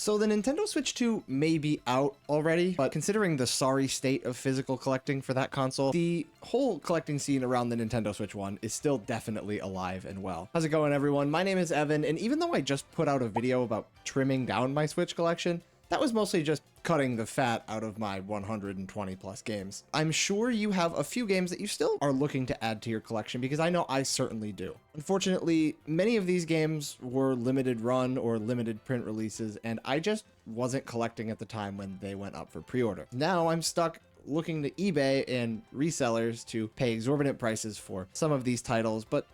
So the Nintendo Switch 2 may be out already, but considering the sorry state of physical collecting for that console, the whole collecting scene around the Nintendo Switch 1 is still definitely alive and well. How's it going, everyone? My name is Evan, and even though I just put out a video about trimming down my Switch collection, that was mostly just cutting the fat out of my 120 plus games. I'm sure you have a few games that you still are looking to add to your collection, because I know I certainly do. Unfortunately, many of these games were limited run or limited print releases, and I just wasn't collecting at the time when they went up for pre-order. Now I'm stuck looking to eBay and resellers to pay exorbitant prices for some of these titles, but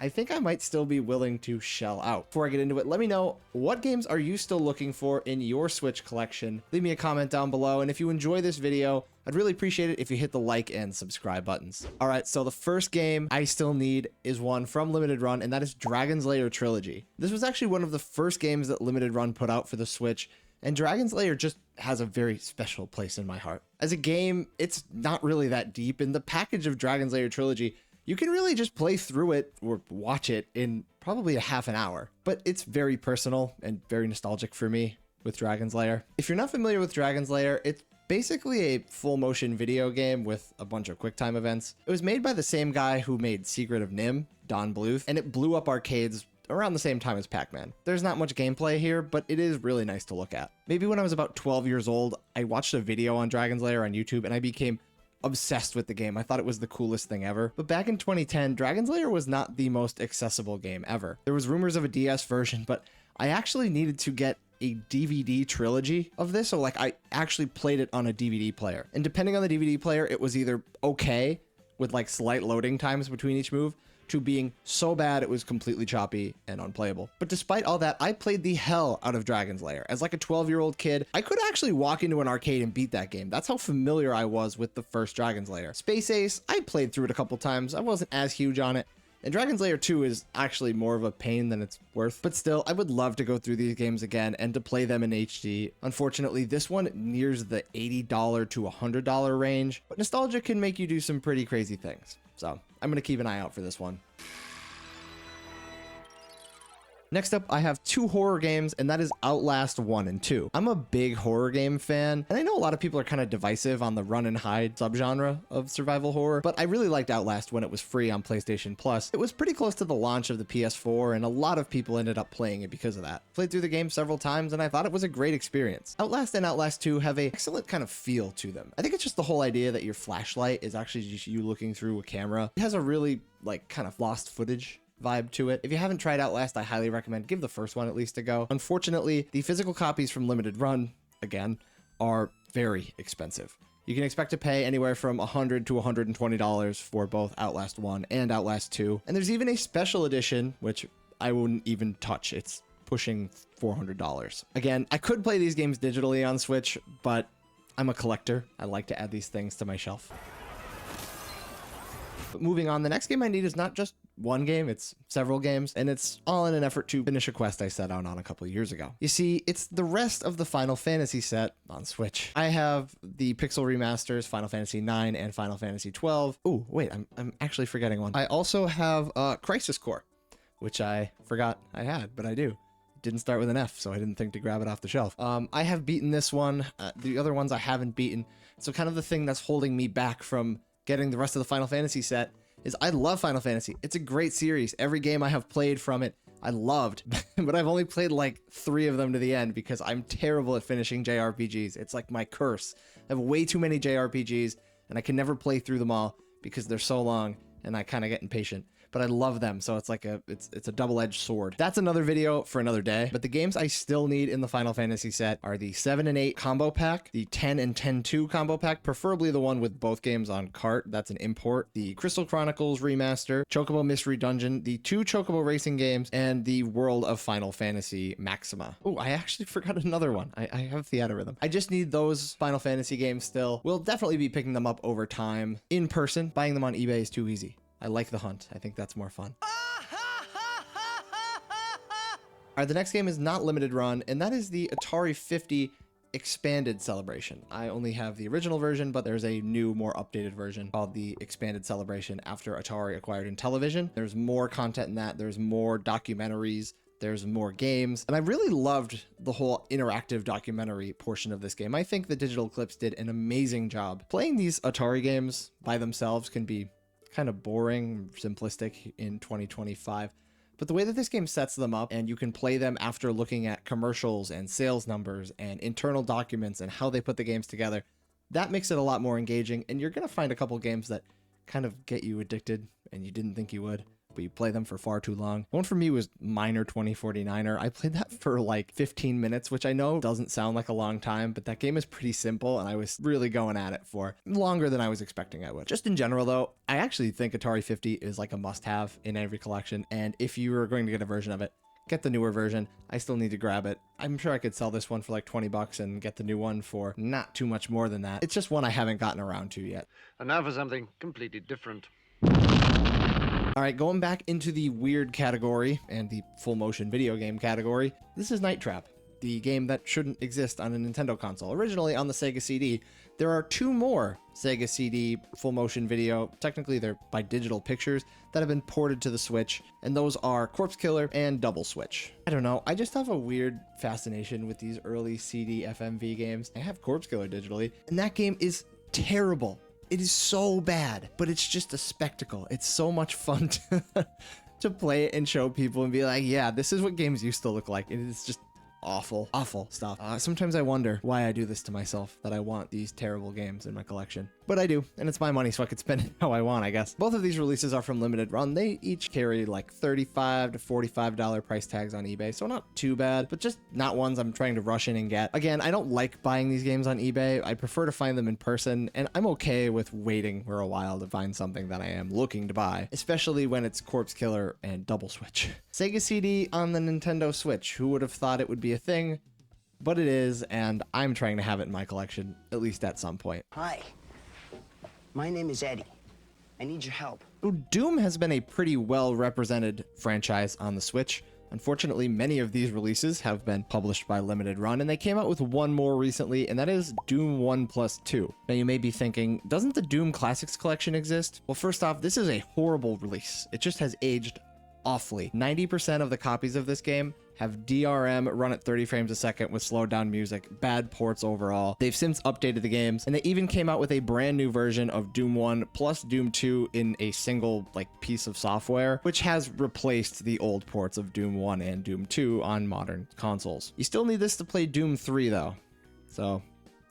I think I might still be willing to shell out. Before I get into it, let me know, what games are you still looking for in your Switch collection? Leave me a comment down below, and if you enjoy this video, I'd really appreciate it if you hit the like and subscribe buttons. All right, so the first game I still need is one from Limited Run, and that is Dragon's Lair Trilogy. This was actually one of the first games that Limited Run put out for the Switch, and Dragon's Lair just has a very special place in my heart. As a game, it's not really that deep, and the package of Dragon's Lair Trilogy, you can really just play through it or watch it in probably a half an hour, but it's very personal and very nostalgic for me with Dragon's Lair. If you're not familiar with Dragon's Lair, it's basically a full motion video game with a bunch of QuickTime events. It was made by the same guy who made Secret of Nim, Don Bluth, and it blew up arcades around the same time as Pac-Man. There's not much gameplay here, but it is really nice to look at. Maybe when I was about 12 years old, I watched a video on Dragon's Lair on YouTube and I became obsessed with the game. I thought it was the coolest thing ever. But back in 2010, Dragon's Lair was not the most accessible game ever. There was rumors of a DS version, but I actually needed to get a DVD trilogy of this. So like I actually played it on a DVD player. And depending on the DVD player, it was either okay with like slight loading times between each move, to being so bad it was completely choppy and unplayable. But despite all that, I played the hell out of Dragon's Lair. As like a 12-year-old kid, I could actually walk into an arcade and beat that game. That's how familiar I was with the first Dragon's Lair. Space Ace, I played through it a couple times. I wasn't as huge on it. And Dragon's Lair 2 is actually more of a pain than it's worth. But still, I would love to go through these games again and to play them in HD. Unfortunately, this one nears the $80 to $100 range, but nostalgia can make you do some pretty crazy things. So I'm going to keep an eye out for this one. Next up, I have two horror games, and that is Outlast 1 and 2. I'm a big horror game fan, and I know a lot of people are kind of divisive on the run and hide subgenre of survival horror, but I really liked Outlast when it was free on PlayStation Plus. It was pretty close to the launch of the PS4, and a lot of people ended up playing it because of that. Played through the game several times, and I thought it was a great experience. Outlast and Outlast 2 have an excellent kind of feel to them. I think it's just the whole idea that your flashlight is actually just you looking through a camera. It has a really like kind of lost footage vibe to it. If you haven't tried Outlast, I highly recommend give the first one at least a go. Unfortunately, the physical copies from Limited Run, again, are very expensive. You can expect to pay anywhere from $100 to $120 for both Outlast 1 and Outlast 2. And there's even a special edition, which I wouldn't even touch. It's pushing $400. Again, I could play these games digitally on Switch, but I'm a collector. I like to add these things to my shelf. But moving on, the next game I need is not just one game, it's several games, and it's all in an effort to finish a quest I set out on a couple years ago. You see, it's the rest of the Final Fantasy set on Switch. I have the Pixel remasters, Final Fantasy IX and Final Fantasy XII. Ooh, wait, I'm actually forgetting one. I also have Crisis Core, which I forgot I had, but I do. It didn't start with an F, so I didn't think to grab it off the shelf. I have beaten this one. The other ones I haven't beaten. So kind of the thing that's holding me back from getting the rest of the Final Fantasy set is I love Final Fantasy. It's a great series. Every game I have played from it, I loved, but I've only played like 3 of them to the end because I'm terrible at finishing JRPGs. It's like my curse. I have way too many JRPGs and I can never play through them all because they're so long and I kind of get impatient. But I love them, so it's like it's a double-edged sword. That's another video for another day, but the games I still need in the Final Fantasy set are the 7 and 8 combo pack, the 10 and 10-2 combo pack, preferably the one with both games on cart, that's an import, the Crystal Chronicles remaster, Chocobo Mystery Dungeon, the 2 Chocobo racing games, and the World of Final Fantasy Maxima. Oh, I actually forgot another one. I have Theater Rhythm. I just need those Final Fantasy games still. We'll definitely be picking them up over time. In person, buying them on eBay is too easy. I like the hunt. I think that's more fun. Alright, the next game is not Limited Run, and that is the Atari 50 Expanded Celebration. I only have the original version, but there's a new, more updated version called the Expanded Celebration after Atari acquired Intellivision. There's more content in that. There's more documentaries, There's more games, and I really loved the whole interactive documentary portion of this game. I think the Digital Eclipse did an amazing job. Playing these Atari games by themselves can be kind of boring, simplistic in 2025. But the way that this game sets them up, and you can play them after looking at commercials and sales numbers and internal documents and how they put the games together, that makes it a lot more engaging. And you're going to find a couple games that kind of get you addicted and you didn't think you would, but you play them for far too long. One for me was Miner 2049er. I played that for like 15 minutes, which I know doesn't sound like a long time, but that game is pretty simple, and I was really going at it for longer than I was expecting I would. Just in general, though, I actually think Atari 50 is like a must-have in every collection, and if you are going to get a version of it, get the newer version. I still need to grab it. I'm sure I could sell this one for like 20 bucks and get the new one for not too much more than that. It's just one I haven't gotten around to yet. And now for something completely different. All right, going back into the weird category and the full motion video game category, this is Night Trap, the game that shouldn't exist on a Nintendo console. Originally on the Sega CD, there are 2 more Sega CD full motion video, technically they're by Digital Pictures, that have been ported to the Switch, and those are Corpse Killer and Double Switch. I don't know, I just have a weird fascination with these early CD FMV games. I have Corpse Killer digitally, and that game is terrible. It is so bad, but it's just a spectacle. It's so much fun to play it and show people and be like, yeah, this is what games used to look like. It is just awful, awful stuff. Sometimes I wonder why I do this to myself, that I want these terrible games in my collection. But I do, and it's my money, so I could spend it how I want, I guess. Both of these releases are from Limited Run. They each carry like $35 to $45 price tags on eBay, so not too bad, but just not ones I'm trying to rush in and get. Again, I don't like buying these games on eBay. I prefer to find them in person, and I'm okay with waiting for a while to find something that I am looking to buy, especially when it's Corpse Killer and Double Switch. Sega CD on the Nintendo Switch. Who would have thought it would be a thing? But it is, and I'm trying to have it in my collection, at least at some point. Hi, my name is Eddie. I need your help. Doom has been a pretty well-represented franchise on the Switch. Unfortunately, many of these releases have been published by Limited Run, and they came out with one more recently, and that is Doom 1+2. Now you may be thinking, doesn't the Doom Classics Collection exist? Well, first off, this is a horrible release. It just has aged awfully. 90% of the copies of this game have DRM run at 30 frames a second with slowed down music, bad ports overall. They've since updated the games, and they even came out with a brand new version of Doom 1 plus Doom 2 in a single piece of software, which has replaced the old ports of Doom 1 and Doom 2 on modern consoles. You still need this to play Doom 3 though, so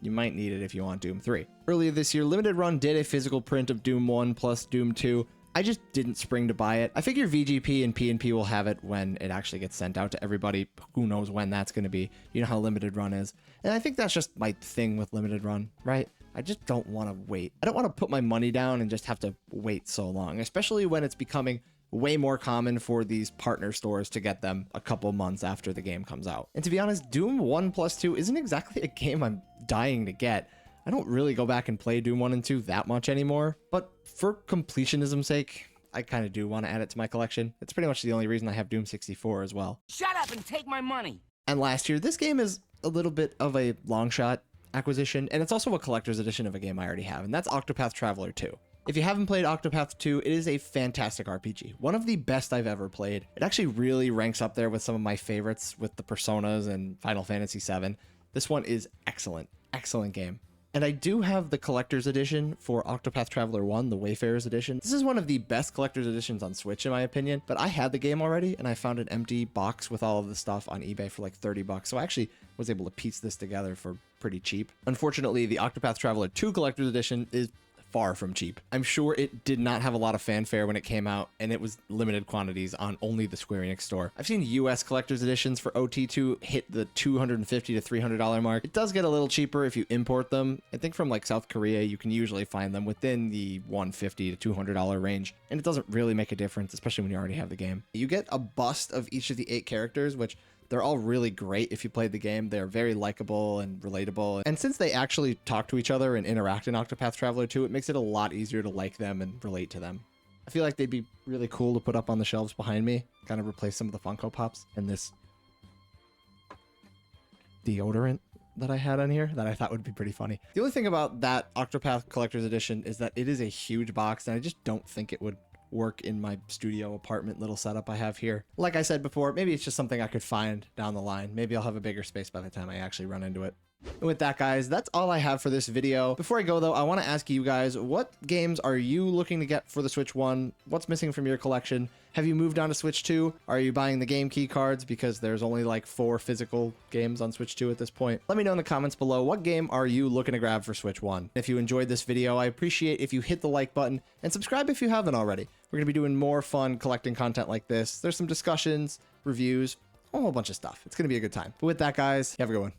you might need it if you want Doom 3. Earlier this year, Limited Run did a physical print of Doom 1 plus Doom 2. I just didn't spring to buy it. I figure VGP and PNP will have it when it actually gets sent out to everybody. Who knows when that's going to be. You know how Limited Run is. And I think that's just my thing with Limited Run, right? I just don't want to wait. I don't want to put my money down and just have to wait so long, especially when it's becoming way more common for these partner stores to get them a couple months after the game comes out. And to be honest, Doom 1+2 isn't exactly a game I'm dying to get. I don't really go back and play Doom 1 and 2 that much anymore, but for completionism's sake, I kind of do want to add it to my collection. It's pretty much the only reason I have Doom 64 as well. Shut up and take my money! And last year, this game is a little bit of a long shot acquisition, and it's also a collector's edition of a game I already have, and that's Octopath Traveler 2. If you haven't played Octopath 2, it is a fantastic RPG. One of the best I've ever played. It actually really ranks up there with some of my favorites with the Personas and Final Fantasy VII. This one is excellent. Excellent game. And I do have the collector's edition for Octopath Traveler 1, the Wayfarer's edition. This is one of the best collector's editions on Switch, in my opinion, but I had the game already, and I found an empty box with all of the stuff on eBay for like 30 bucks, so I actually was able to piece this together for pretty cheap. Unfortunately, the Octopath Traveler 2 collector's edition is far from cheap. I'm sure it did not have a lot of fanfare when it came out, and it was limited quantities on only the Square Enix store. I've seen US collector's editions for OT2 hit the $250 to $300 mark. It does get a little cheaper if you import them. I think from like South Korea, you can usually find them within the $150 to $200 range, and it doesn't really make a difference, especially when you already have the game. You get a bust of each of the 8 characters, which they're all really great if you played the game. They're very likable and relatable. And since they actually talk to each other and interact in Octopath Traveler 2, it makes it a lot easier to like them and relate to them. I feel like they'd be really cool to put up on the shelves behind me, kind of replace some of the Funko Pops and this deodorant that I had on here that I thought would be pretty funny. The only thing about that Octopath Collector's Edition is that it is a huge box, and I just don't think it would work in my studio apartment little setup I have here. Like I said before, maybe it's just something I could find down the line. Maybe I'll have a bigger space by the time I actually run into it. And with that, guys, that's all I have for this video. Before I go, though, I want to ask you guys, what games are you looking to get for the Switch 1? What's missing from your collection? Have you moved on to Switch 2? Are you buying the game key cards because there's only like 4 physical games on Switch 2 at this point? Let me know in the comments below, what game are you looking to grab for Switch 1? If you enjoyed this video, I appreciate if you hit the like button and subscribe if you haven't already. We're going to be doing more fun collecting content like this. There's some discussions, reviews, a whole bunch of stuff. It's going to be a good time. But with that, guys, have a good one.